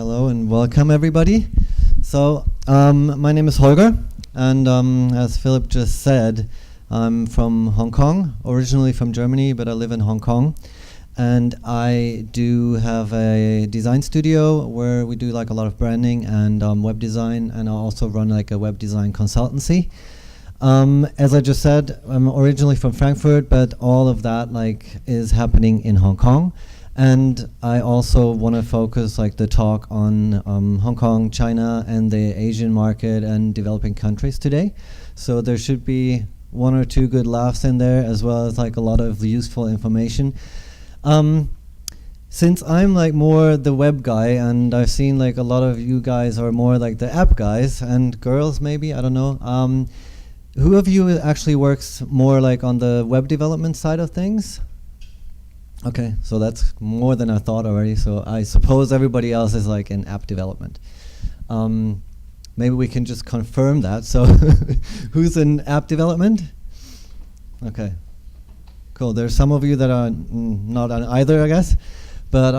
Hello and welcome everybody. So my name is Holger, and as Philip just said, I'm from Hong Kong, originally from Germany, but I live in Hong Kong. And I do have a design studio where we do like a lot of branding and web design, and I also run like a web design consultancy. As I just said, I'm originally from Frankfurt, but all of that like is happening in Hong Kong. And I also want to focus like the talk on Hong Kong, China, and the Asian market and developing countries today. So there should be one or two good laughs in there, as well as like a lot of useful information. Since I'm like more the web guy, and I've seen like a lot of you guys are more like the app guys and girls, maybe, I don't know. Who of you actually works more like on the web development side of things? Okay, so that's more than I thought already. So I suppose everybody else is like in app development. Maybe we can just confirm that. So who's in app development? Okay, cool. There's some of you that are not on either, I guess, but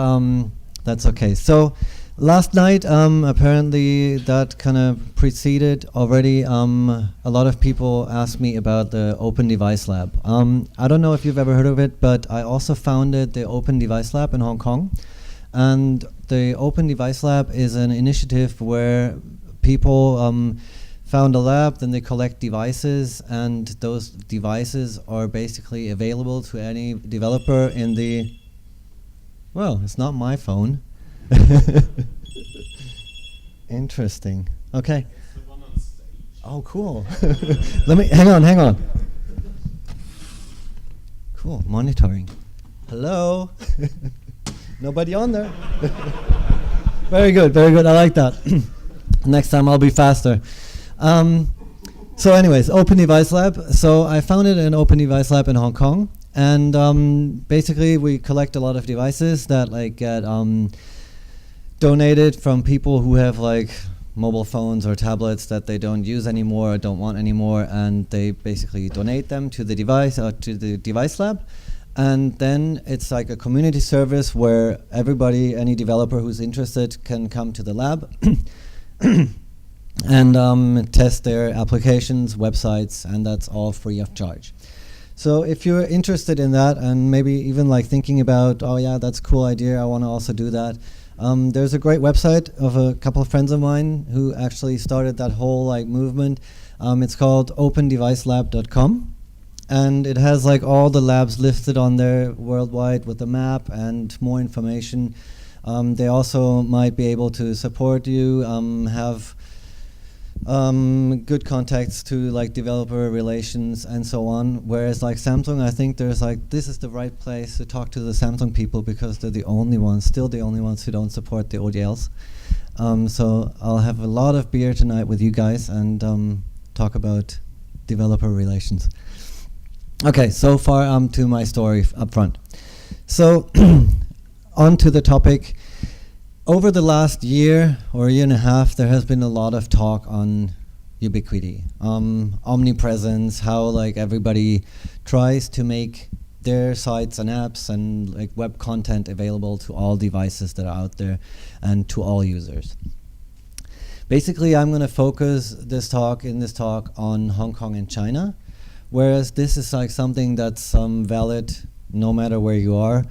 that's okay. So last night, apparently that kind of preceded already. A lot of people asked me about the Open Device Lab. I don't know if you've ever heard of it, but I also founded the Open Device Lab in Hong Kong. And the Open Device Lab is an initiative where people found a lab, then they collect devices, and those devices are basically available to any developer in the... Well, it's not my phone. Interesting. Okay. It's the one on stage. Oh, cool. Let me hang on. Cool. Monitoring. Hello. Nobody on there. Very good. I like that. Next time I'll be faster. So, anyways, Open Device Lab. So I founded an Open Device Lab in Hong Kong, and basically we collect a lot of devices that like get donated from people who have like mobile phones or tablets that they don't use anymore or don't want anymore, and they basically donate them to the device to the device lab. And then it's like a community service where everybody, any developer who's interested, can come to the lab and test their applications, websites, and that's all free of charge. So if you're interested in that, and maybe even like thinking about, oh yeah, that's a cool idea, I want to also do that, there's a great website of a couple of friends of mine who actually started that whole like movement. It's called opendevicelab.com, and it has like all the labs listed on there worldwide with a map and more information. They also might be able to support you, have good contacts to like developer relations and so on. Whereas like Samsung, I think there's like, this is the right place to talk to the Samsung people because they're the only ones, still the only ones who don't support the ODLs. So I'll have a lot of beer tonight with you guys and talk about developer relations. Okay, so far to my story up front. So on to the topic. Over the last year or year and a half, there has been a lot of talk on ubiquity, omnipresence, how like everybody tries to make their sites and apps and like web content available to all devices that are out there and to all users. Basically, I'm going to focus this talk on Hong Kong and China, whereas this is like something that's valid no matter where you are.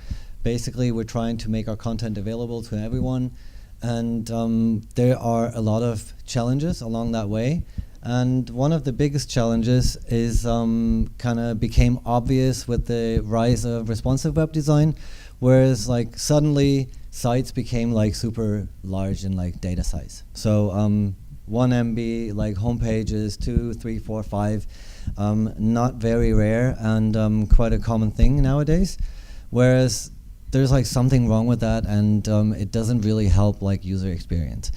Basically, we're trying to make our content available to everyone, and there are a lot of challenges along that way. And one of the biggest challenges is kind of became obvious with the rise of responsive web design, whereas like suddenly sites became like super large in like data size. So 1 MB like home pages, 2, 3, 4, 5, not very rare and quite a common thing nowadays. Whereas there's like something wrong with that, and it doesn't really help like user experience.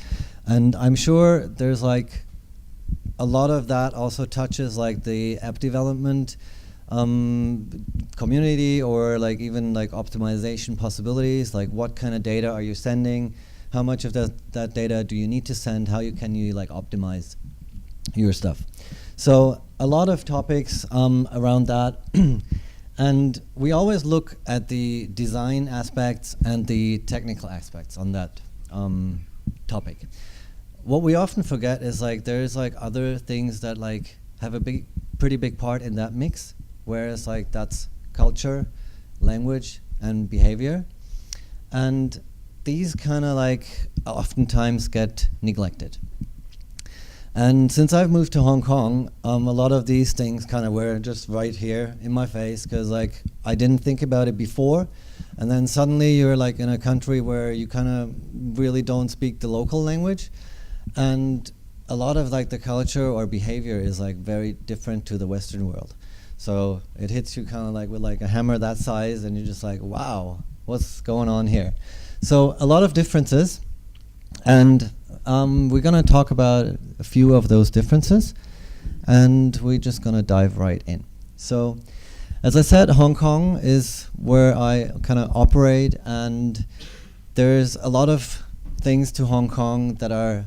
And I'm sure there's like a lot of that also touches like the app development community, or like even like optimization possibilities, like what kind of data are you sending, how much of that data do you need to send, how can you like optimize your stuff. So a lot of topics around that. And we always look at the design aspects and the technical aspects on that topic. What we often forget is like there's like other things that like have a pretty big part in that mix, whereas like that's culture, language, and behavior. And these kind of like oftentimes get neglected. And since I've moved to Hong Kong, a lot of these things kind of were just right here in my face, because like I didn't think about it before, and then suddenly you're like in a country where you kind of really don't speak the local language, and a lot of like the culture or behavior is like very different to the Western world. So it hits you kind of like with like a hammer that size, and you're just like, wow, what's going on here? So a lot of differences, and we're going to talk about a few of those differences, and we're just going to dive right in. So, as I said, Hong Kong is where I kind of operate, and there's a lot of things to Hong Kong that are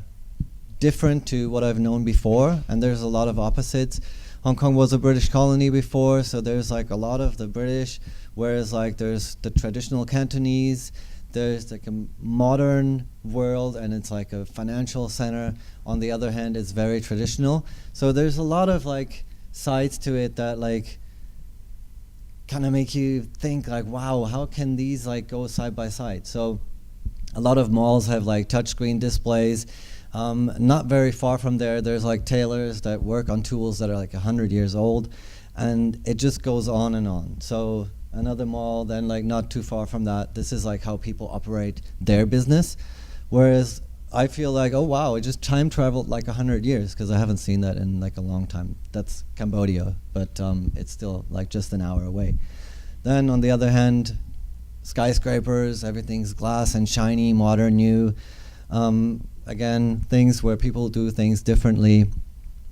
different to what I've known before, and there's a lot of opposites. Hong Kong was a British colony before, so there's like a lot of the British, whereas like there's the traditional Cantonese, there's like a modern world, and it's like a financial center. On the other hand, it's very traditional. So there's a lot of like sides to it that like kind of make you think like, wow, how can these like go side by side? So a lot of malls have like touchscreen displays. Not very far from there, there's like tailors that work on tools that are like 100 years old, and it just goes on and on. So another mall, then like not too far from that, this is like how people operate their business. Whereas I feel like, oh wow, it just time traveled like 100 years, because I haven't seen that in like a long time. That's Cambodia, but it's still like just an hour away. Then on the other hand, skyscrapers, everything's glass and shiny, modern, new. Again, things where people do things differently,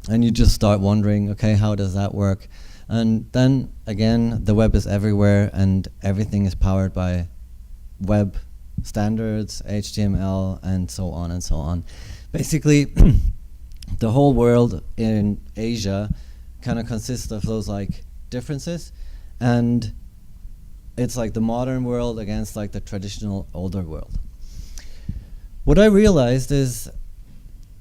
and you just start wondering, okay, how does that work? And then again, the web is everywhere, and everything is powered by web standards, HTML, and so on and so on. Basically, the whole world in Asia kind of consists of those like differences, and it's like the modern world against like the traditional older world. What I realized is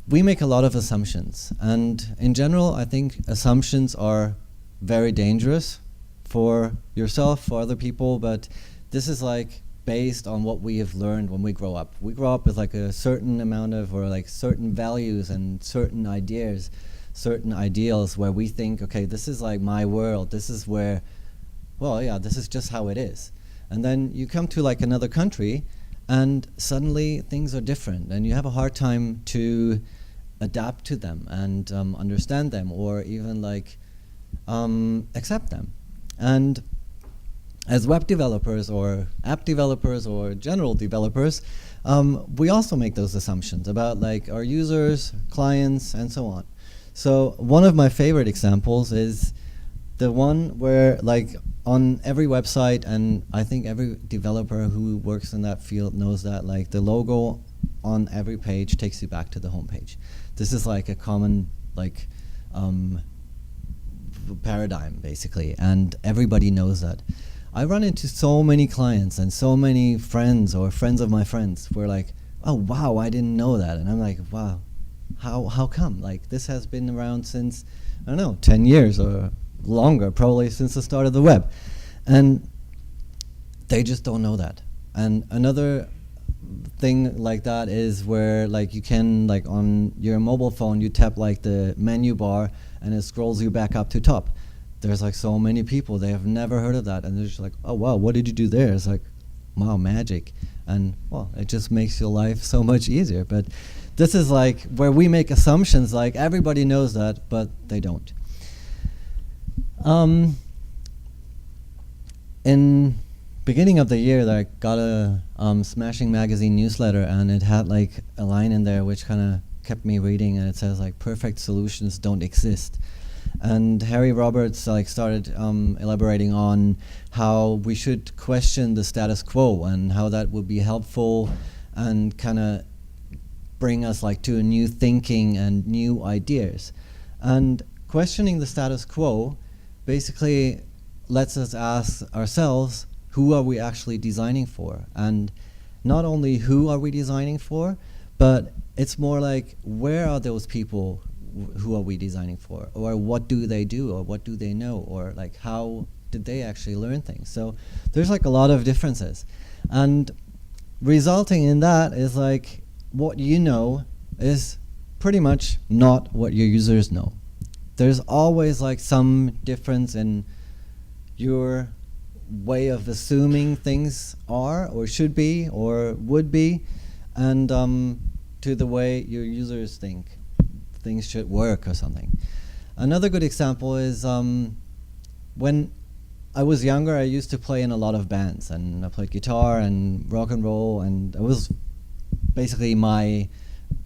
we make a lot of assumptions, and in general I think assumptions are very dangerous for yourself, for other people, but this is like based on what we have learned when we grow up. We grow up with like a certain amount of, or like certain values and certain ideas, certain ideals, where we think, okay, this is like my world, this is where, well yeah, this is just how it is. And then you come to like another country, and suddenly things are different, and you have a hard time to adapt to them and understand them, or even like accept them. And as web developers or app developers or general developers, we also make those assumptions about like our users, clients, and so on. So one of my favorite examples is the one where like on every website, and I think every developer who works in that field knows that, like the logo on every page takes you back to the home page. This is like a common like paradigm basically, and everybody knows that. I run into so many clients and so many friends or friends of my friends who are like, oh wow, I didn't know that. And I'm like, wow, how come? Like this has been around since, I don't know, 10 years or longer, probably since the start of the web. And they just don't know that. And another thing like that is where like you can, like on your mobile phone, you tap like the menu bar and it scrolls you back up to top. There's like so many people, they have never heard of that, and they're just like, oh wow, what did you do there? It's like, wow, magic. And well, it just makes your life so much easier. But this is like where we make assumptions, like everybody knows that, but they don't. In beginning of the year, I got a Smashing Magazine newsletter, and it had like a line in there which kind of kept me reading, and it says like, perfect solutions don't exist. And Harry Roberts like started elaborating on how we should question the status quo, and how that would be helpful and kind of bring us like to a new thinking and new ideas. And questioning the status quo basically lets us ask ourselves, who are we actually designing for? And not only who are we designing for, but it's more like, where are those people who are we designing for? Or what do they do? Or what do they know? Or like, how did they actually learn things? So there's like a lot of differences. And resulting in that is like, what you know is pretty much not what your users know. There's always like some difference in your way of assuming things are or should be or would be, and to the way your users think things should work or something. Another good example is when I was younger, I used to play in a lot of bands, and I played guitar and rock and roll, and it was basically my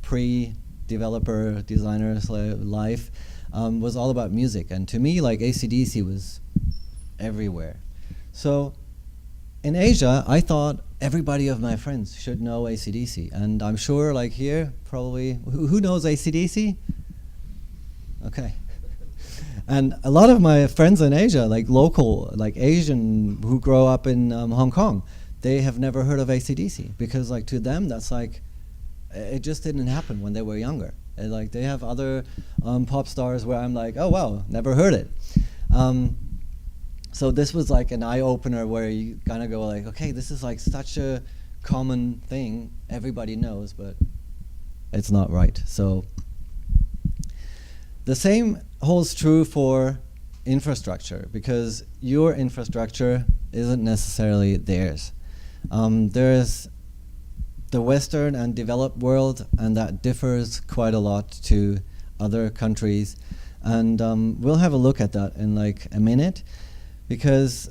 pre-developer designer's life was all about music. And to me, like, AC/DC was everywhere. So in Asia, I thought everybody of my friends should know AC/DC, and I'm sure, like here, probably, who knows AC/DC? Okay. And a lot of my friends in Asia, like local, like Asian who grow up in Hong Kong, they have never heard of AC/DC, because like to them, that's like, it just didn't happen when they were younger. And, like, they have other pop stars where I'm like, oh wow, never heard it. So this was like an eye-opener where you kind of go like, okay, this is like such a common thing, everybody knows, but it's not right. So the same holds true for infrastructure, because your infrastructure isn't necessarily theirs. There's the Western and developed world, and that differs quite a lot to other countries. And we'll have a look at that in like a minute, because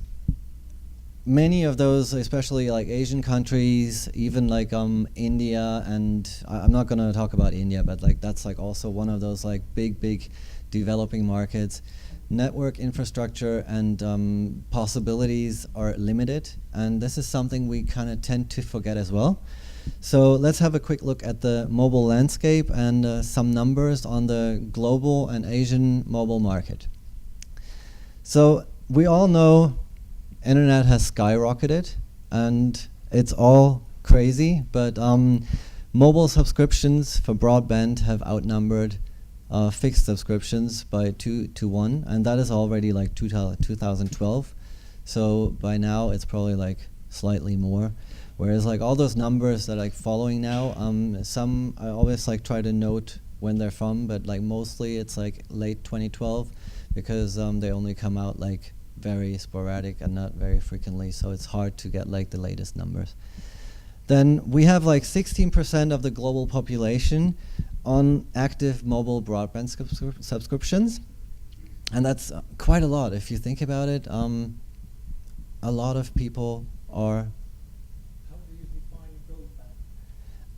many of those, especially like Asian countries, even like India, and I'm not going to talk about India, but like that's like also one of those like big developing markets. Network infrastructure and possibilities are limited, and this is something we kind of tend to forget as well. So let's have a quick look at the mobile landscape and some numbers on the global and Asian mobile market. So we all know internet has skyrocketed, and it's all crazy, but mobile subscriptions for broadband have outnumbered fixed subscriptions by 2 to 1, and that is already like 2012. So by now it's probably like slightly more. Whereas like all those numbers that are like following now, some I always like try to note when they're from, but like mostly it's like late 2012, because they only come out like very sporadic and not very frequently, so it's hard to get like the latest numbers. Then we have like 16% of the global population on active mobile broadband subscriptions, and that's quite a lot if you think about it. A lot of people are.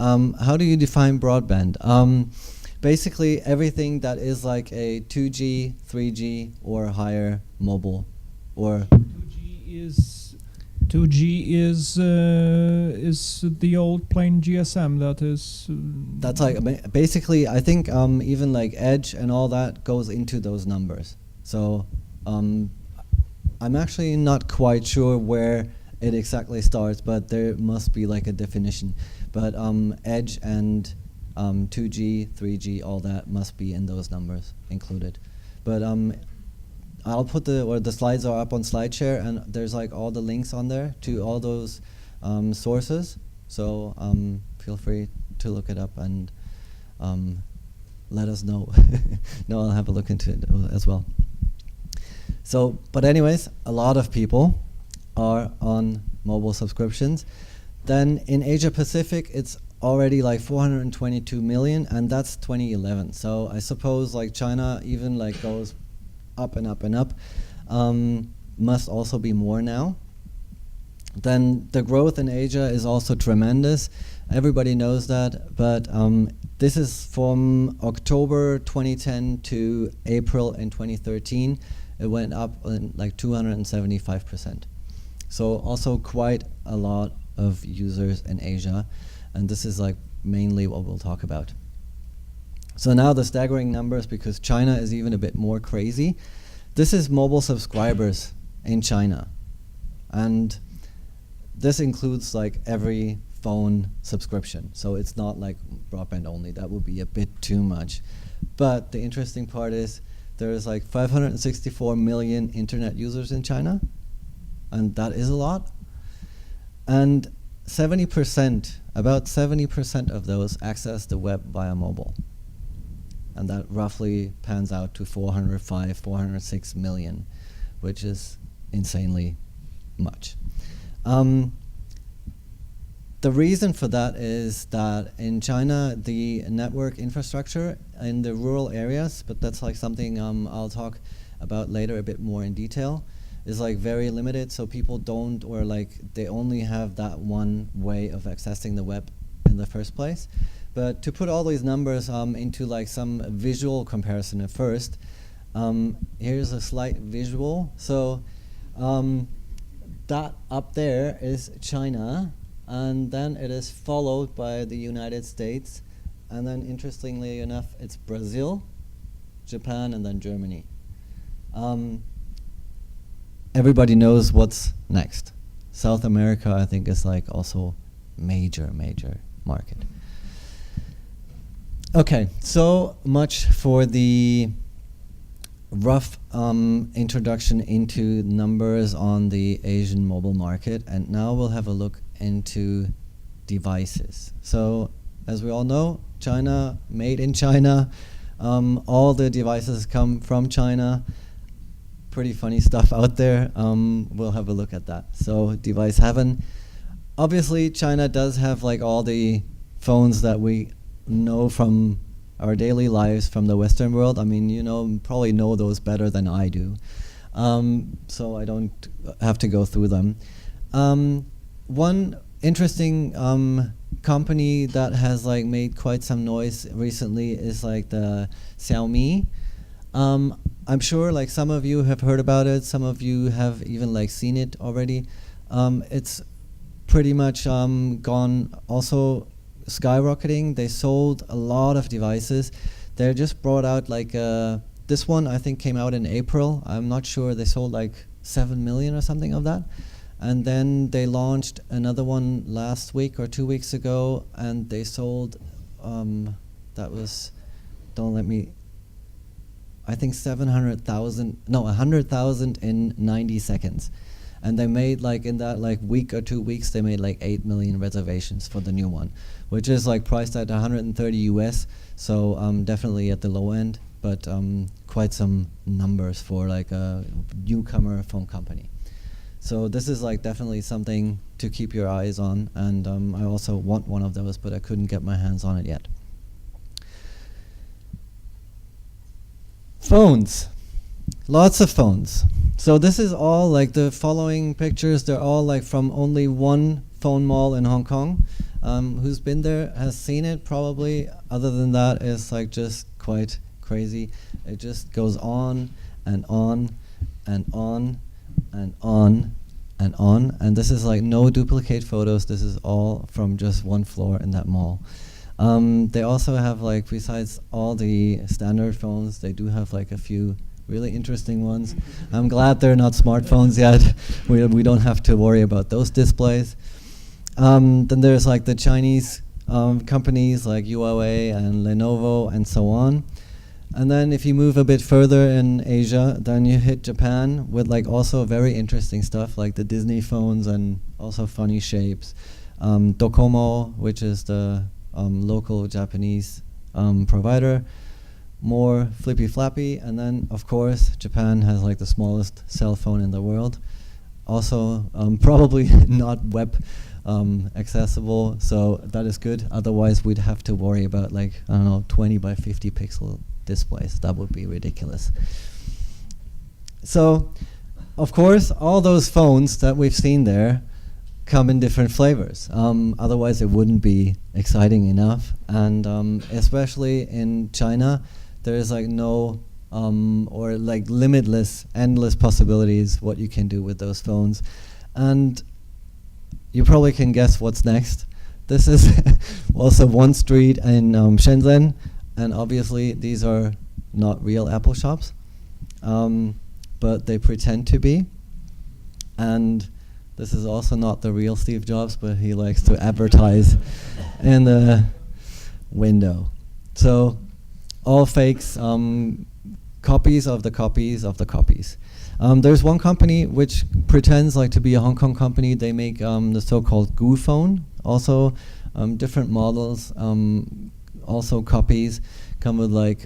How do you define broadband? Basically everything that is like a 2G, 3G or higher mobile, or 2G is the old plain GSM. That is. That's like basically, I think even like Edge and all that goes into those numbers. So I'm actually not quite sure where it exactly starts, but there must be like a definition. But Edge and 2G, 3G, all that must be in those numbers included. But I'll put the slides are up on SlideShare, and there's like all the links on there to all those sources. So feel free to look it up and let us know. No, I'll have a look into it as well. So, but anyways, a lot of people are on mobile subscriptions. Then in Asia Pacific, it's already like 422 million, and that's 2011. So I suppose like China even like goes up and up and up. Must also be more now. Then the growth in Asia is also tremendous. Everybody knows that, but this is from October 2010 to April in 2013. It went up in like 275%. So also quite a lot of users in Asia, and this is like mainly what we'll talk about. So now the staggering numbers, because China is even a bit more crazy. This is mobile subscribers in China, and this includes like every phone subscription. So it's not like broadband only. That would be a bit too much. But the interesting part is there's like 564 million internet users in China, and that is a lot. And 70%, about 70% of those access the web via mobile. And that roughly pans out to 405, 406 million, which is insanely much. The reason for that is that in China, the network infrastructure in the rural areas, but that's like something I'll talk about later a bit more in detail, is like very limited, so people don't, or like they only have that one way of accessing the web in the first place. But to put all these numbers into like some visual comparison at first, here's a slight visual. So that up there is China, and then it is followed by the United States, and then interestingly enough, it's Brazil, Japan, and then Germany. Everybody knows what's next. South America, I think, is like also major market. Okay, so much for the rough introduction into numbers on the Asian mobile market, and now we'll have a look into devices. So, as we all know, China, made in China, all the devices come from China. Pretty funny stuff out there. We'll have a look at that. So, device heaven. Obviously, China does have like all the phones that we know from our daily lives from the Western world. I mean, you probably know those better than I do. So I don't have to go through them. One interesting company that has like made quite some noise recently is like the Xiaomi. I'm sure like some of you have heard about it, some of you have even like seen it already. It's pretty much gone also skyrocketing. They sold a lot of devices. They just brought out like this one I think came out in April. I'm not sure, they sold like 7 million or something of that. And then they launched another one last week or 2 weeks ago, and they sold that was, I think 100,000 in 90 seconds. And they made like in that like week or 2 weeks, they made like 8 million reservations for the new one, which is like priced at 130 US. So definitely at the low end, but quite some numbers for like a newcomer phone company. So this is like definitely something to keep your eyes on, and I also want one of those, but I couldn't get my hands on it yet. Phones. Lots of phones. So this is all like the following pictures, they're all like from only one phone mall in Hong Kong. Who's been there has seen it probably. Other than that, it's like just quite crazy. It just goes on and on and on and on and on. And this is like no duplicate photos. This is all from just one floor in that mall. They also have like, besides all the standard phones, they do have like a few really interesting ones. I'm glad they're not smartphones yet. We don't have to worry about those displays. Then there's like the Chinese companies like Huawei and Lenovo and so on. And then if you move a bit further in Asia, then you hit Japan with like also very interesting stuff like the Disney phones and also funny shapes. Docomo, which is the local Japanese provider, more flippy flappy. And then of course Japan has like the smallest cell phone in the world. Also probably not web accessible, so that is good. Otherwise we'd have to worry about like, I don't know, 20 by 50 pixel displays. That would be ridiculous. So of course all those phones that we've seen there come in different flavors. Otherwise it wouldn't be exciting enough. And especially in China, there is like no or like limitless, endless possibilities what you can do with those phones. And you probably can guess what's next. This is also one street in Shenzhen, and obviously these are not real Apple shops, but they pretend to be. And This is also not the real Steve Jobs, but he likes to advertise in the window. So all fakes, copies of the copies of the copies. There's one company which pretends like to be a Hong Kong company. They make the so-called Goo phone, also different models, also copies, come with like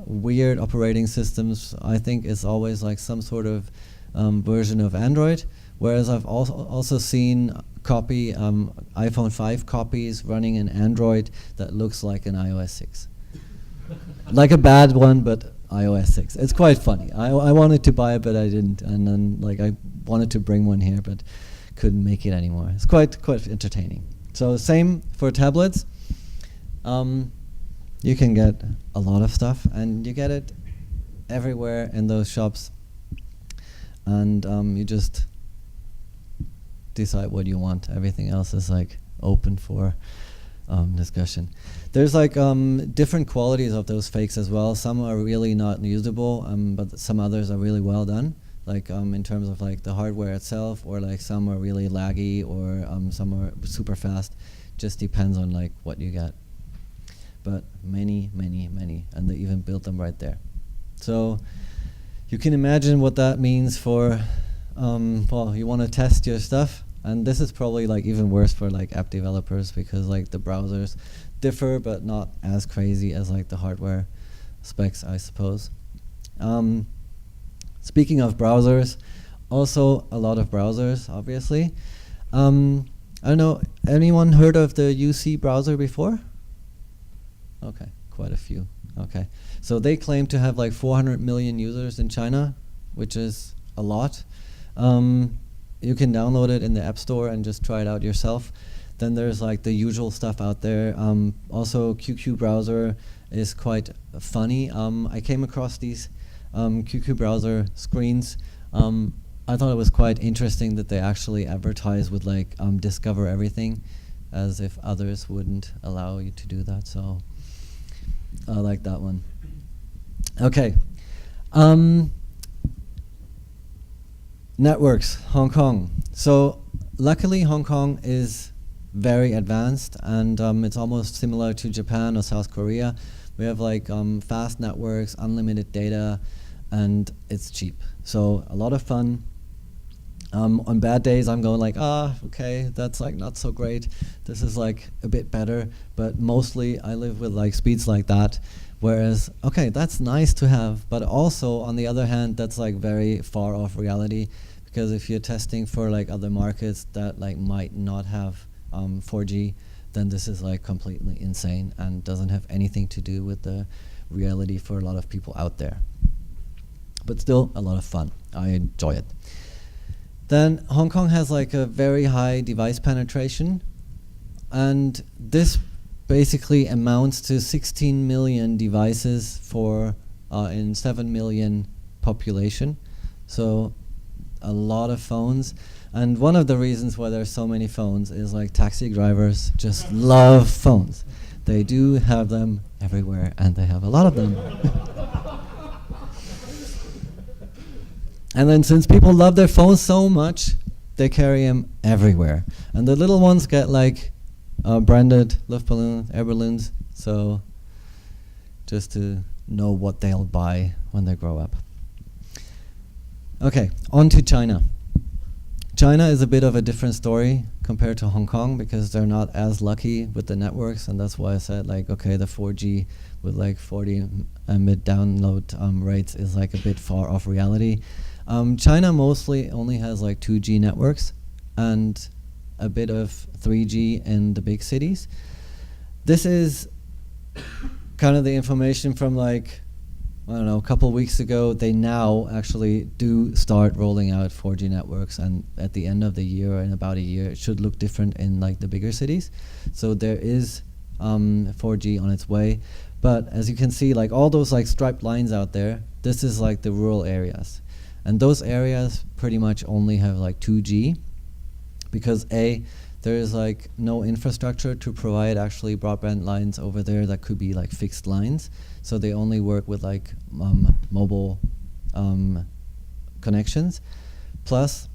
weird operating systems. I think it's always like some sort of version of Android, whereas I've also seen copy iPhone 5 copies running an Android that looks like an iOS 6. Like a bad one, but iOS 6. It's quite funny. I wanted to buy it, but I didn't. And then like I wanted to bring one here, but couldn't make it anymore. It's quite entertaining. So same for tablets. You can get a lot of stuff, and you get it everywhere in those shops. And you just decide what you want. Everything else is like open for discussion. There's like different qualities of those fakes as well. Some are really not usable, but some others are really well done. Like in terms of like the hardware itself, or like some are really laggy, or some are super fast. Just depends on like what you get. But many, and they even built them right there. So you can imagine what that means for, well, you want to test your stuff. And this is probably like even worse for like app developers, because like the browsers differ, but not as crazy as like the hardware specs, I suppose. Speaking of browsers, also a lot of browsers, obviously. I don't know, anyone heard of the UC browser before? Okay, quite a few. Okay, so they claim to have like 400 million users in China, which is a lot. You can download it in the App Store and just try it out yourself. Then there's like the usual stuff out there. Also, QQ browser is quite funny. I came across these QQ browser screens. I thought it was quite interesting that they actually advertise with like discover everything, as if others wouldn't allow you to do that. So I like that one. Okay. Networks, Hong Kong. So luckily Hong Kong is very advanced, and it's almost similar to Japan or South Korea. We have like fast networks, unlimited data, and it's cheap. So a lot of fun. On bad days I'm going like, okay, that's like not so great. This is like a bit better, but mostly I live with like speeds like that. Whereas, okay, that's nice to have, but also on the other hand, that's like very far off reality, because if you're testing for like other markets that like might not have 4G, then this is like completely insane and doesn't have anything to do with the reality for a lot of people out there. But still a lot of fun. I enjoy it. Then Hong Kong has like a very high device penetration, and this basically amounts to 16 million devices for in 7 million population. So a lot of phones. And one of the reasons why there's so many phones is like taxi drivers just love phones. They do have them everywhere, and they have a lot of them. And then since people love their phones so much, they carry them everywhere. And the little ones get like branded luft balloons, air balloons, so just to know what they'll buy when they grow up. Okay, on to China. China is a bit of a different story compared to Hong Kong, because they're not as lucky with the networks, and that's why I said like, okay, the 4G with like 40 mid download rates is like a bit far off reality. China mostly only has like 2G networks and a bit of 3G in the big cities. This is kind of the information from like, I don't know, a couple weeks ago. They now actually do start rolling out 4G networks, and at the end of the year, or in about a year, it should look different in like the bigger cities. So there is 4G on its way. But as you can see, like all those like striped lines out there, this is like the rural areas. And those areas pretty much only have like 2G, because A, there is like no infrastructure to provide actually broadband lines over there that could be like fixed lines. So they only work with like mobile connections. Plus,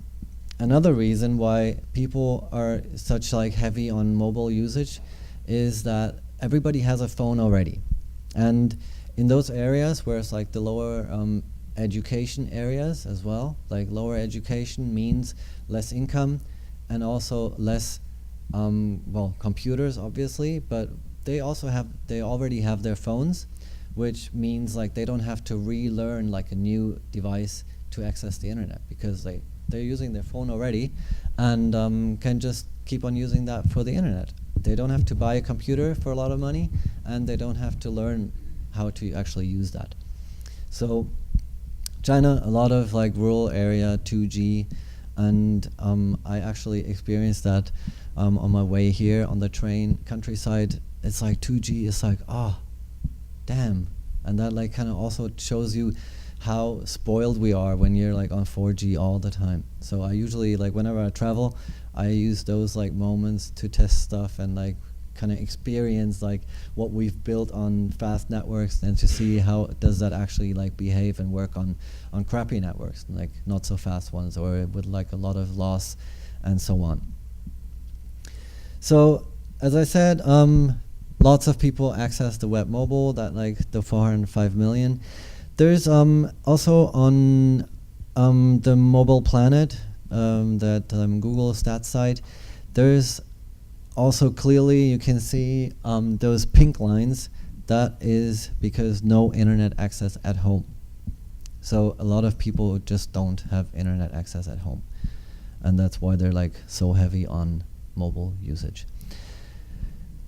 another reason why people are such like heavy on mobile usage is that everybody has a phone already. And in those areas where it's like the lower education areas as well, like lower education means less income and also less, well, computers obviously, but they already have their phones, which means like they don't have to relearn like a new device to access the internet, because they're using their phone already and can just keep on using that for the internet. They don't have to buy a computer for a lot of money, and they don't have to learn how to actually use that. So China, a lot of like rural area 2G, and I actually experienced that on my way here on the train. Countryside, it's like 2G, it's like, oh, damn. And that like kind of also shows you how spoiled we are when you're like on 4G all the time. So I usually, like whenever I travel, I use those like moments to test stuff and like kind of experience like what we've built on fast networks, and to see how does that actually like behave and work on crappy networks, like not so fast ones, or with like a lot of loss and so on. So as I said, lots of people access the web mobile, that like the 405 million. There's also on the Mobile Planet, that Google stats site, there's also clearly you can see those pink lines. That is because no internet access at home. So a lot of people just don't have internet access at home, and that's why they're like so heavy on mobile usage.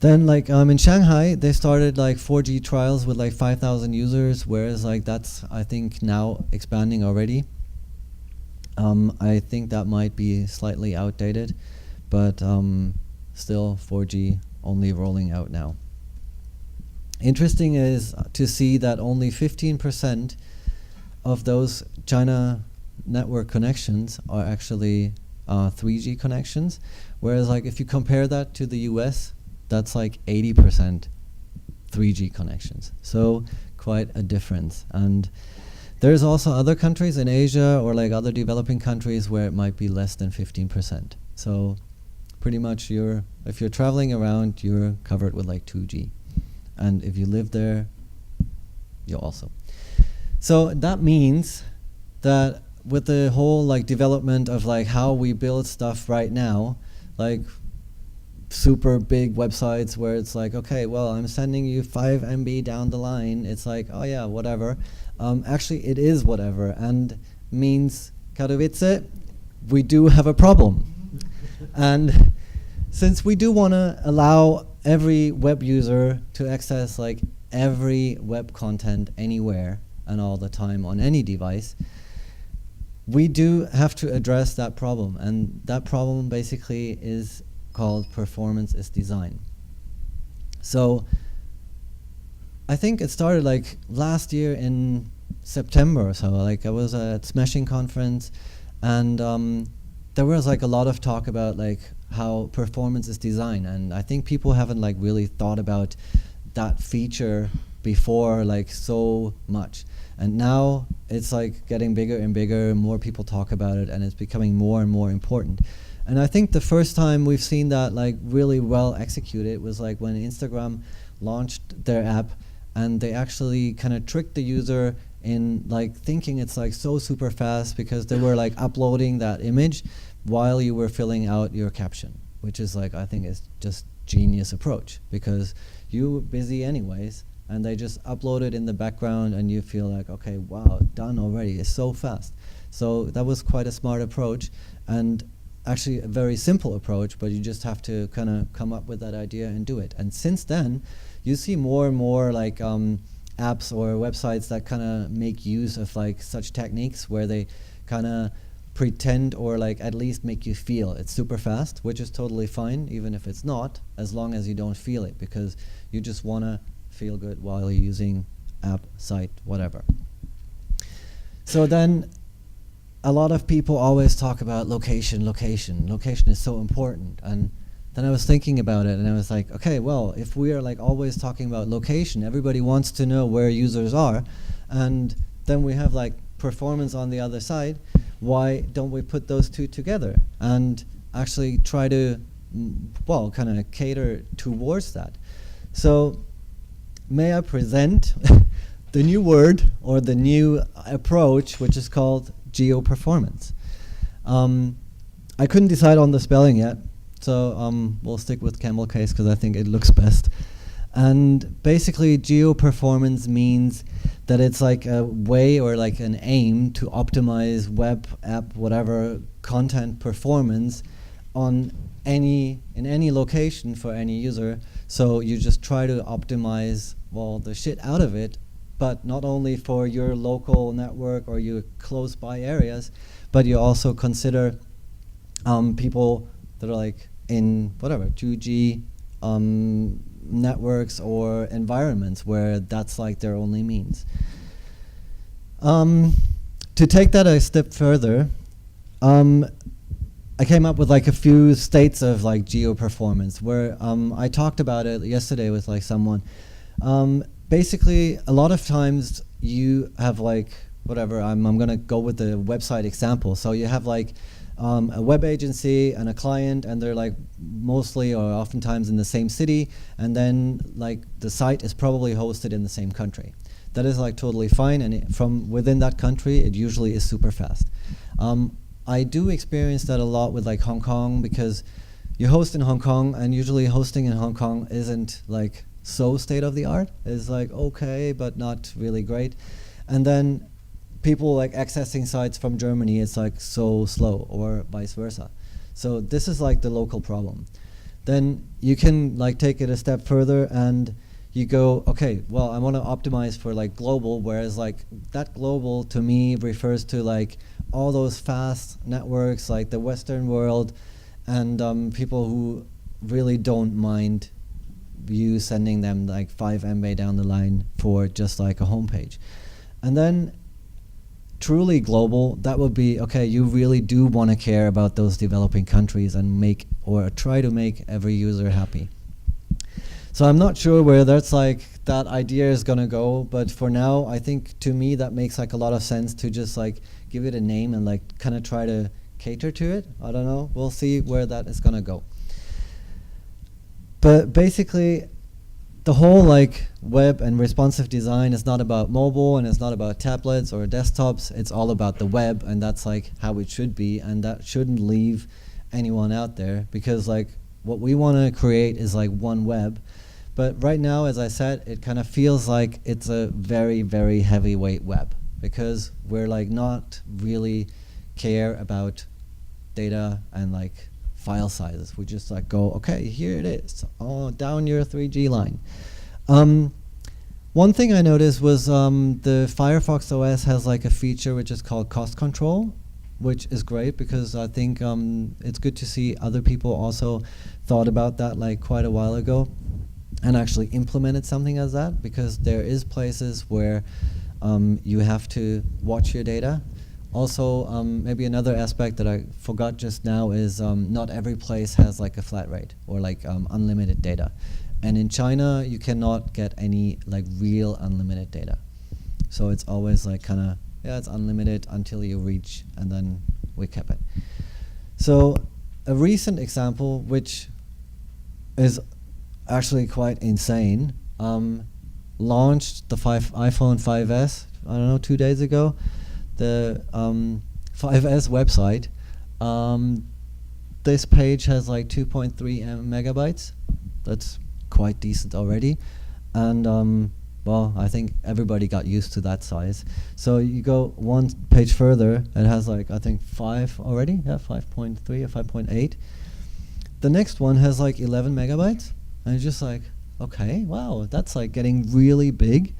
Then like in Shanghai, they started like 4G trials with like 5,000 users, whereas like that's I think now expanding already. I think that might be slightly outdated, but still 4G only rolling out now. Interesting is to see that only 15% of those China network connections are actually 3G connections, whereas like if you compare that to the US, that's like 80% 3G connections. So quite a difference. And there's also other countries in Asia or like other developing countries where it might be less than 15%. So pretty much if you're traveling around, you're covered with like 2G. And if you live there, you also. So that means that with the whole like development of like how we build stuff right now, like super big websites where it's like, okay, well, I'm sending you 5 MB down the line. It's like, oh yeah, whatever. Actually, it is whatever, and means Katowice, we do have a problem. And since we do want to allow every web user to access like every web content anywhere and all the time on any device, we do have to address that problem. And that problem basically is called performance is design. So I think it started like last year in September or so. Like I was at Smashing conference, and there was like a lot of talk about like how performance is design, and I think people haven't like really thought about that feature before like so much. And now it's like getting bigger and bigger, more people talk about it, and it's becoming more and more important. And I think the first time we've seen that like really well executed was like when Instagram launched their app, and they actually kind of tricked the user in like thinking it's like so super fast, because they were like uploading that image while you were filling out your caption, which is like, I think is just genius approach, because you were busy anyways, and they just upload it in the background and you feel like, okay, wow, done already, it's so fast. So that was quite a smart approach, and actually a very simple approach, but you just have to kind of come up with that idea and do it. And since then, you see more and more like apps or websites that kind of make use of like such techniques where they kind of pretend or like at least make you feel it's super fast, which is totally fine, even if it's not, as long as you don't feel it, because you just want to feel good while you're using app, site, whatever. So then a lot of people always talk about location. Location is so important. And then I was thinking about it, and I was like, okay, well, if we are like always talking about location, everybody wants to know where users are, and then we have like performance on the other side. why don't we put those two together and actually try to, well, kind of cater towards that? So may I present the new word or the new approach, which is called geo-performance. I couldn't decide on the spelling yet, so we'll stick with camel case because I think it looks best. And basically, geo-performance means that it's like a way or like an aim to optimize web, app, whatever content performance in any location for any user. So you just try to optimize, well, the shit out of it, but not only for your local network or your close by areas, but you also consider people that are like in whatever 2G networks or environments where that's like their only means. To take that a step further, I came up with like a few states of like geo-performance where I talked about it yesterday with like someone. Basically, a lot of times you have like, whatever, I'm gonna go with the website example. So you have like a web agency and a client, and they're like mostly or oftentimes in the same city, and then like the site is probably hosted in the same country. That is like totally fine, and from within that country it usually is super fast. I do experience that a lot with like Hong Kong, because you host in Hong Kong, and usually hosting in Hong Kong isn't like so state of the art. It's like okay, but not really great. And then people like accessing sites from Germany, it's like so slow, or vice versa. So this is like the local problem. Then you can like take it a step further and you go, okay, well, I want to optimize for like global, whereas like that global to me refers to like all those fast networks, like the Western world, and people who really don't mind you sending them like 5 MB down the line for just like a homepage. And then truly global, that would be, okay, you really do want to care about those developing countries and make, or try to make every user happy. So I'm not sure where that's like, that idea is gonna go, but for now, I think to me that makes like a lot of sense to just like give it a name and like kind of try to cater to it. I don't know, we'll see where that is gonna go. But basically, the whole like web and responsive design is not about mobile, and it's not about tablets or desktops. It's all about the web, and that's like how it should be, and that shouldn't leave anyone out there, because like what we want to create is like one web. But right now, as I said, it kind of feels like it's a very, very heavyweight web, because we're like not really care about data and like file sizes. We just like go, okay, here it is, oh, down your 3G line. One thing I noticed was the Firefox OS has like a feature which is called cost control, which is great, because I think it's good to see other people also thought about that like quite a while ago and actually implemented something as that, because there is places where you have to watch your data. Also, maybe another aspect that I forgot just now is not every place has like a flat rate or like unlimited data. And in China, you cannot get any like real unlimited data. So it's always like kind of, yeah, it's unlimited until you reach, and then we cap it. So a recent example, which is actually quite insane, launched the iPhone 5S, I don't know, 2 days ago. The 5S website, this page has like 2.3 megabytes. That's quite decent already. And well, I think everybody got used to that size. So you go one page further, it has like, I think 5 already, yeah, 5.3 or 5.8. The next one has like 11 megabytes. And it's just like, okay, wow, that's like getting really big.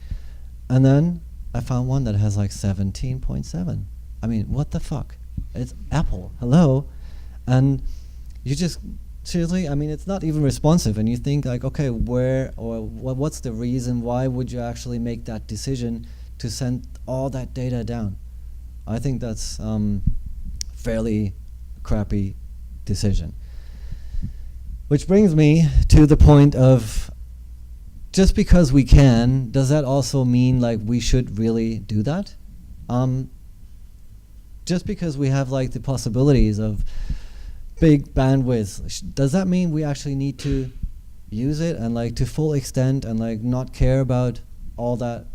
And then I found one that has like 17.7. I mean, what the fuck? It's Apple, hello? And you just, seriously, I mean, it's not even responsive, and you think like, okay, where, or what's the reason, why would you actually make that decision to send all that data down? I think that's fairly crappy decision. Which brings me to the point of, just because we can, does that also mean like we should really do that? just because we have like the possibilities of big bandwidth, does that mean we actually need to use it and like to full extent and like not care about all that,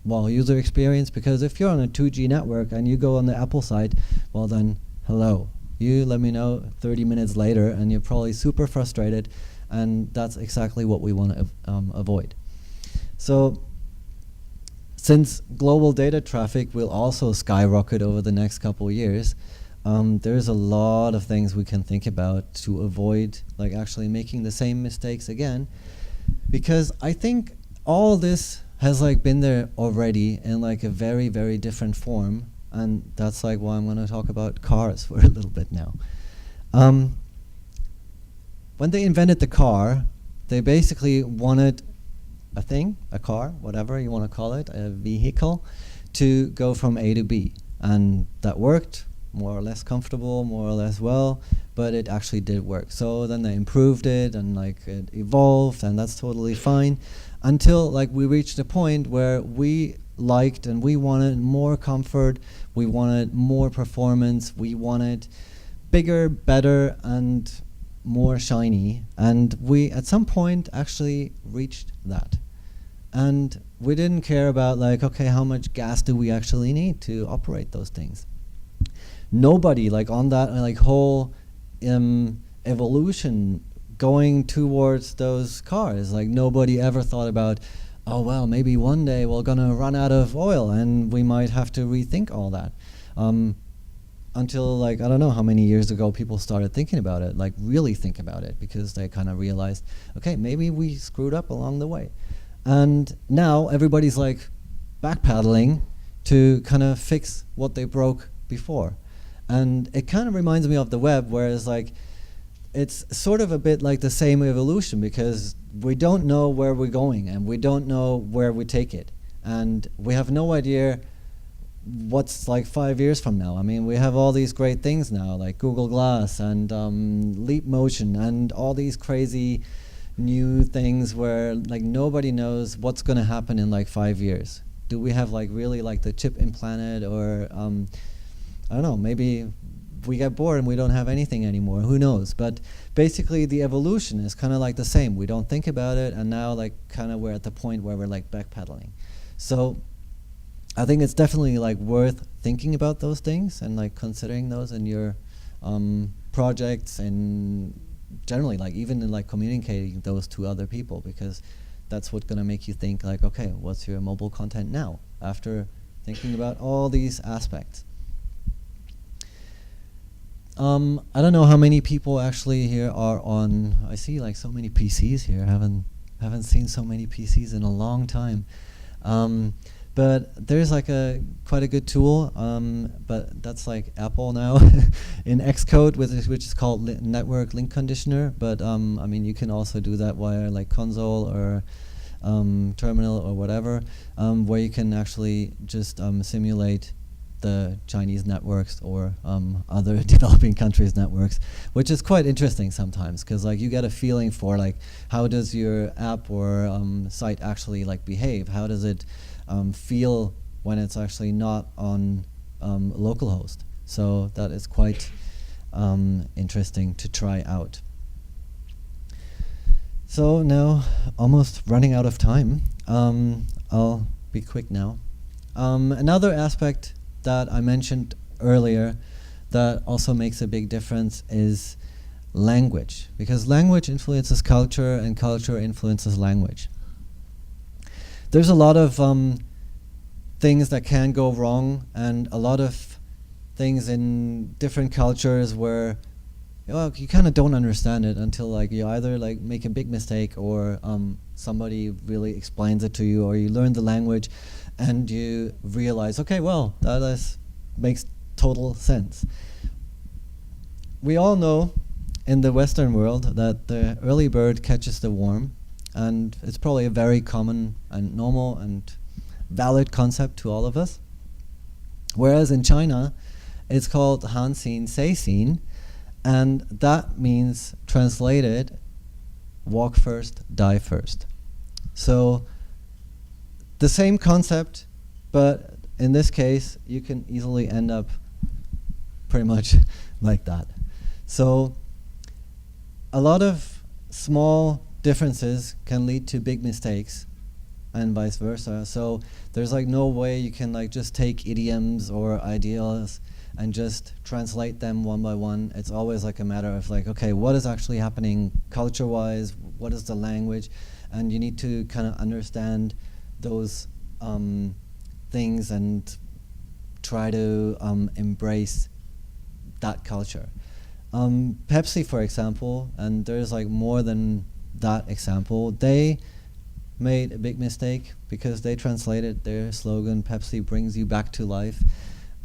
well, user experience? Because if you're on a 2G network and you go on the Apple site, well then, hello. You let me know 30 minutes later and you're probably super frustrated, and that's exactly what we want to avoid. So since global data traffic will also skyrocket over the next couple of years, there's a lot of things we can think about to avoid like actually making the same mistakes again, because I think all this has like been there already in like a very, very different form, and that's like why I'm going to talk about cars for a little bit now. When they invented the car, they basically wanted a thing, a car, whatever you want to call it, a vehicle, to go from A to B. And that worked, more or less comfortable, more or less well, but it actually did work. So then they improved it and like it evolved, and that's totally fine, until like we reached a point where we liked and we wanted more comfort, we wanted more performance, we wanted bigger, better, and more shiny, and we at some point actually reached that. And we didn't care about like, okay, how much gas do we actually need to operate those things? Nobody like on that like whole evolution going towards those cars, like nobody ever thought about, oh well, maybe one day we're gonna run out of oil and we might have to rethink all that. Until like, I don't know how many years ago people started thinking about it, like really think about it, because they kind of realized, okay, maybe we screwed up along the way. And now everybody's like backpedaling to kind of fix what they broke before. And it kind of reminds me of the web, whereas like it's sort of a bit like the same evolution, because we don't know where we're going and we don't know where we take it. And we have no idea what's like 5 years from now. I mean, we have all these great things now, like Google Glass and Leap Motion and all these crazy new things where like nobody knows what's going to happen in like 5 years. Do we have like really like the chip implanted, or I don't know, maybe we get bored and we don't have anything anymore, who knows? But basically the evolution is kind of like the same. We don't think about it, and now like kind of we're at the point where we're like backpedaling. So I think it's definitely like worth thinking about those things and like considering those in your projects, and generally like even in like communicating those to other people, because that's what's going to make you think like, okay, what's your mobile content now after thinking about all these aspects. I don't know how many people actually here are on, I see like so many PCs here. Haven't seen so many PCs in a long time. But there's like quite a good tool, but that's like Apple now in Xcode, which is called Network Link Conditioner. But I mean, you can also do that via like console or terminal or whatever, where you can actually just simulate the Chinese networks or other developing countries' networks, which is quite interesting sometimes, because like you get a feeling for like how does your app or site actually like behave? How does it feel when it's actually not on localhost? So that is quite interesting to try out. So now, almost running out of time. I'll be quick now. Another aspect that I mentioned earlier that also makes a big difference is language, because language influences culture and culture influences language. There's a lot of things that can go wrong, and a lot of things in different cultures where, well, you kind of don't understand it until like you either like make a big mistake, or somebody really explains it to you, or you learn the language and you realize, okay, well, that makes total sense. We all know in the Western world that the early bird catches the worm, and it's probably a very common and normal and valid concept to all of us. Whereas in China, it's called Han Xin Sei Xin, and that means, translated, walk first, die first. So the same concept, but in this case, you can easily end up pretty much like that. So a lot of small differences can lead to big mistakes, and vice versa. So there's like no way you can like just take idioms or ideals and just translate them one by one. It's always like a matter of like, okay, what is actually happening culture-wise? What is the language? And you need to kind of understand those things and try to embrace that culture. Pepsi, for example, and there's like more than that example, they made a big mistake because they translated their slogan, Pepsi brings you back to life,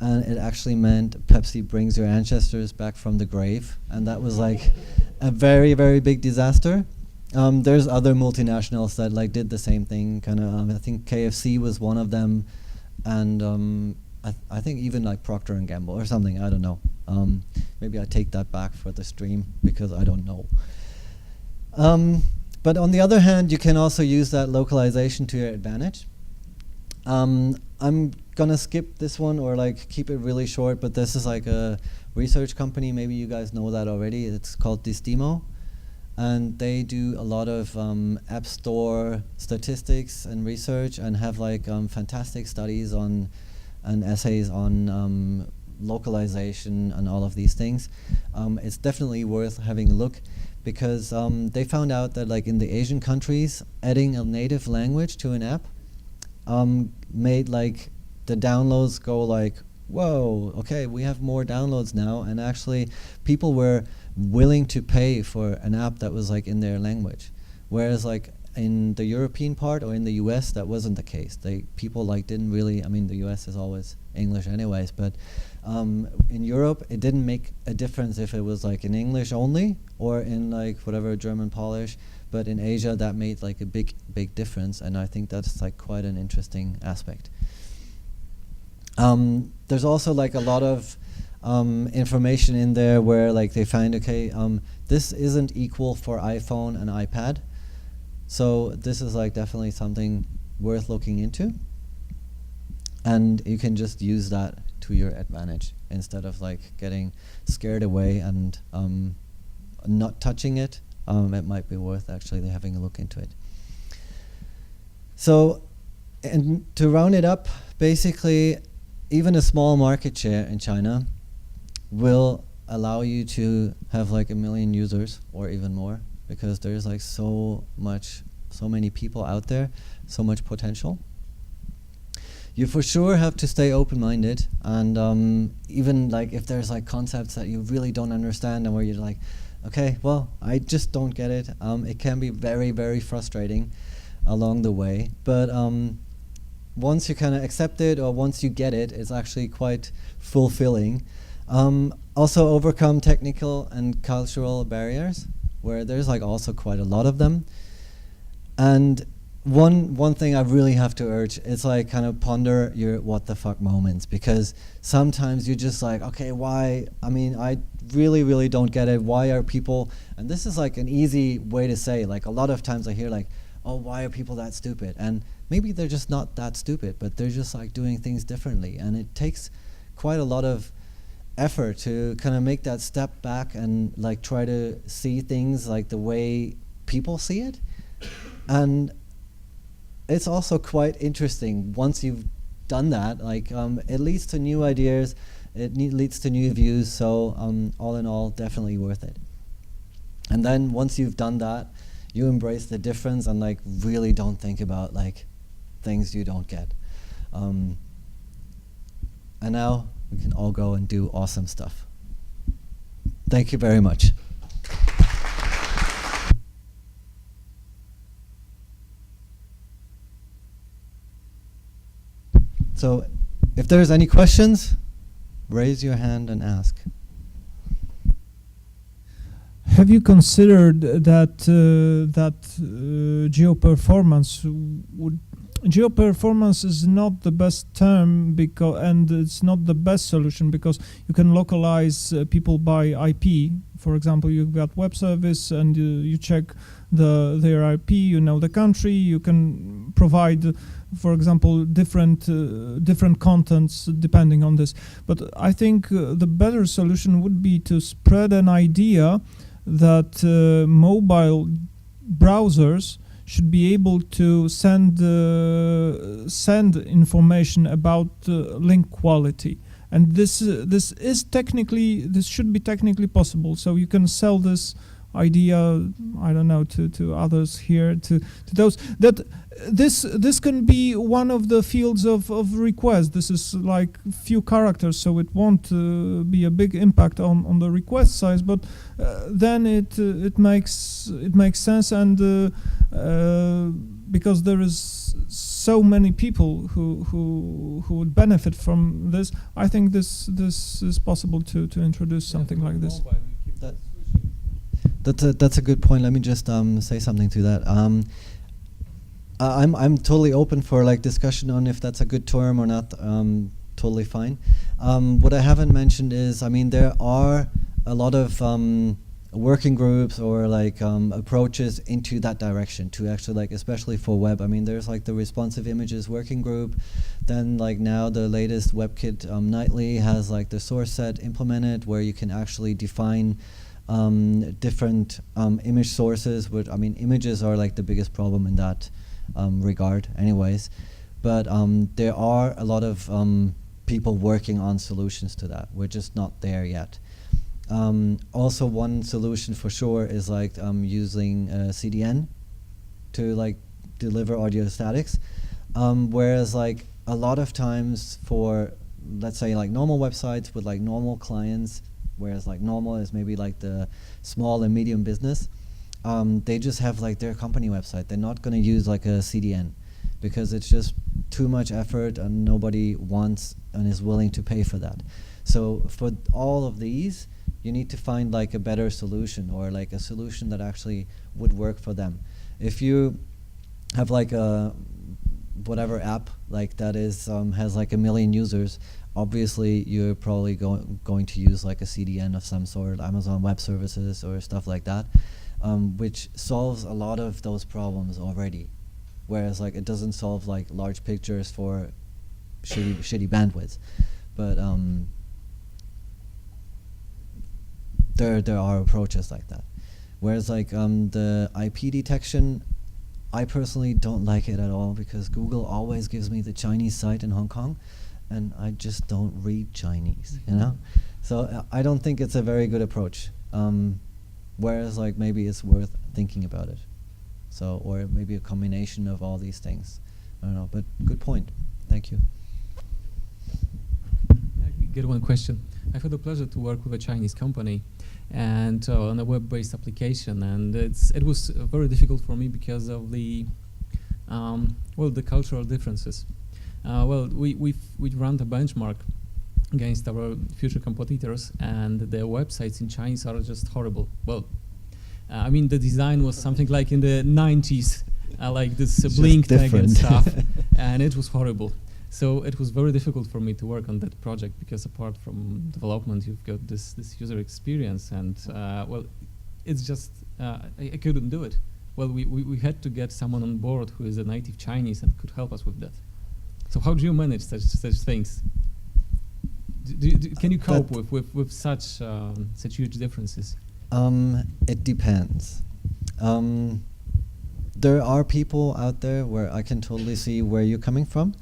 and it actually meant Pepsi brings your ancestors back from the grave, and that was like a very, very big disaster. There's other multinationals that like did the same thing, kind of. I think KFC was one of them, and I think even like Procter and Gamble or something. I don't know. Maybe I take that back for the stream because I don't know. But on the other hand, you can also use that localization to your advantage. I'm gonna skip this one or like keep it really short, but this is like a research company. Maybe you guys know that already. It's called Distimo, and they do a lot of app store statistics and research, and have like fantastic studies on and essays on localization and all of these things. It's definitely worth having a look, because they found out that like in the Asian countries, adding a native language to an app made like the downloads go like, whoa, okay, we have more downloads now, and actually people were willing to pay for an app that was like in their language. Whereas like in the European part or in the US, that wasn't the case. People like didn't really, I mean the US is always English anyways, but in Europe it didn't make a difference if it was like in English only or in like whatever German, Polish, but in Asia that made like a big difference, and I think that's like quite an interesting aspect. There's also like a lot of information in there where like they find, okay, this isn't equal for iPhone and iPad, so this is like definitely something worth looking into, and you can just use that to your advantage instead of like getting scared away and not touching it. It might be worth actually having a look into it. So, and to round it up, basically even a small market share in China will allow you to have like 1 million users or even more, because there's like so many people out there, so much potential. You for sure have to stay open-minded, and even like if there's like concepts that you really don't understand and where you're like, okay, well, I just don't get it. It can be very, very frustrating along the way, but once you kind of accept it, or once you get it, it's actually quite fulfilling. Also overcome technical and cultural barriers, where there's like also quite a lot of them. And one thing I really have to urge is like kind of ponder your what the fuck moments, because sometimes you're just like, okay, why? I mean, I really, really don't get it. Why are people, and this is like an easy way to say, like a lot of times I hear like, oh, why are people that stupid? And maybe they're just not that stupid, but they're just like doing things differently. And it takes quite a lot of effort to kind of make that step back and like try to see things like the way people see it. And it's also quite interesting once you've done that. Like it leads to new ideas, it leads to new views. So all in all, definitely worth it. And then once you've done that, you embrace the difference and like really don't think about like things you don't get. And now we can all go and do awesome stuff. Thank you very much. So if there's any questions, raise your hand and ask. Have you considered that GeoPerformance is not the best term, and it's not the best solution, because you can localize people by IP. For example, you've got web service and you check their IP, you know the country, you can provide for example, different contents depending on this. But I think the better solution would be to spread an idea that mobile browsers should be able to send information about link quality, and this should be technically possible. So you can sell this idea, I don't know, to others here, to those that this can be one of the fields of request. This is like few characters, so it won't be a big impact on the request size, but then it makes sense, and because there is so many people who would benefit from this, I think this is possible to introduce something like this. That's a good point. Let me just say something to that. I'm totally open for like discussion on if that's a good term or not. Totally fine. What I haven't mentioned is, I mean, there are a lot of working groups or like approaches into that direction to actually, like, especially for web. I mean, there's like the responsive images working group. Then like now the latest WebKit Nightly has like the source set implemented where you can actually define different image sources, which, I mean, images are like the biggest problem in that regard anyways, but there are a lot of people working on solutions to that. We're just not there yet. Also, one solution for sure is like using CDN to like deliver audio statics, whereas like a lot of times for, let's say, like normal websites with like normal clients, whereas like normal is maybe like the small and medium business, they just have like their company website. They're not going to use like a CDN because it's just too much effort and nobody wants and is willing to pay for that. So for all of these, you need to find like a better solution, or like a solution that actually would work for them. If you have like a whatever app like that is has like 1 million users, obviously you're probably going to use like a CDN of some sort, Amazon Web Services or stuff like that, which solves a lot of those problems already. Whereas like it doesn't solve like large pictures for shitty bandwidth, but there are approaches like that. Whereas like the IP detection, I personally don't like it at all because Google always gives me the Chinese site in Hong Kong, and I just don't read Chinese, you know? So I don't think it's a very good approach. Whereas like maybe it's worth thinking about it. So, or maybe a combination of all these things. I don't know, but good point. Thank you. I get one question. I've had the pleasure to work with a Chinese company and on a web-based application, and it was very difficult for me because of the the cultural differences. We ran the benchmark against our future competitors, and their websites in Chinese are just horrible. I mean, the design was something like in the 90s, like this blink tag and stuff, and it was horrible. So it was very difficult for me to work on that project because apart from development, you've got this user experience, and it's just I couldn't do it. Well, we had to get someone on board who is a native Chinese and could help us with that. So how do you manage such things? Can you cope with such huge differences? It depends. There are people out there where I can totally see where you're coming from,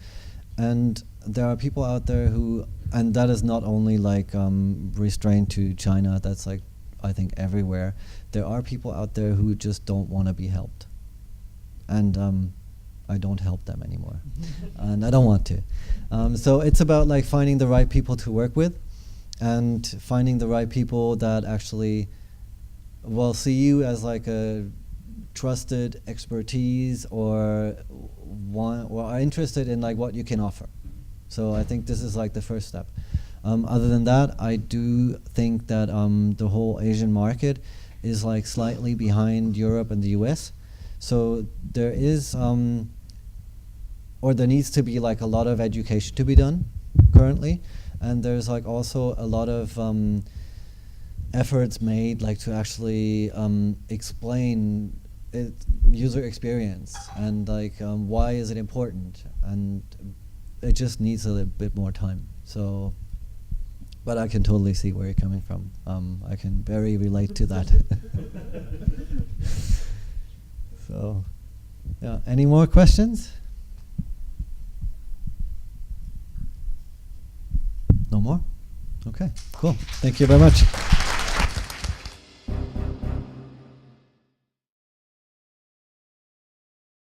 and there are people out there who, and that is not only like restrained to China, that's like I think everywhere. There are people out there who just don't want to be helped, and I don't help them anymore, and I don't want to. So it's about like finding the right people to work with, and finding the right people that actually see you as like a trusted expertise or are interested in like what you can offer. So I think this is like the first step. Other than that, I do think that the whole Asian market is like slightly behind Europe and the US. So there is or there needs to be like a lot of education to be done currently, and there's like also a lot of efforts made like to actually explain user experience and like why is it important, and it just needs a little bit more time. So, but I can totally see where you're coming from. I can very relate to that. So, yeah. Any more questions? No more? Okay, cool. Thank you very much.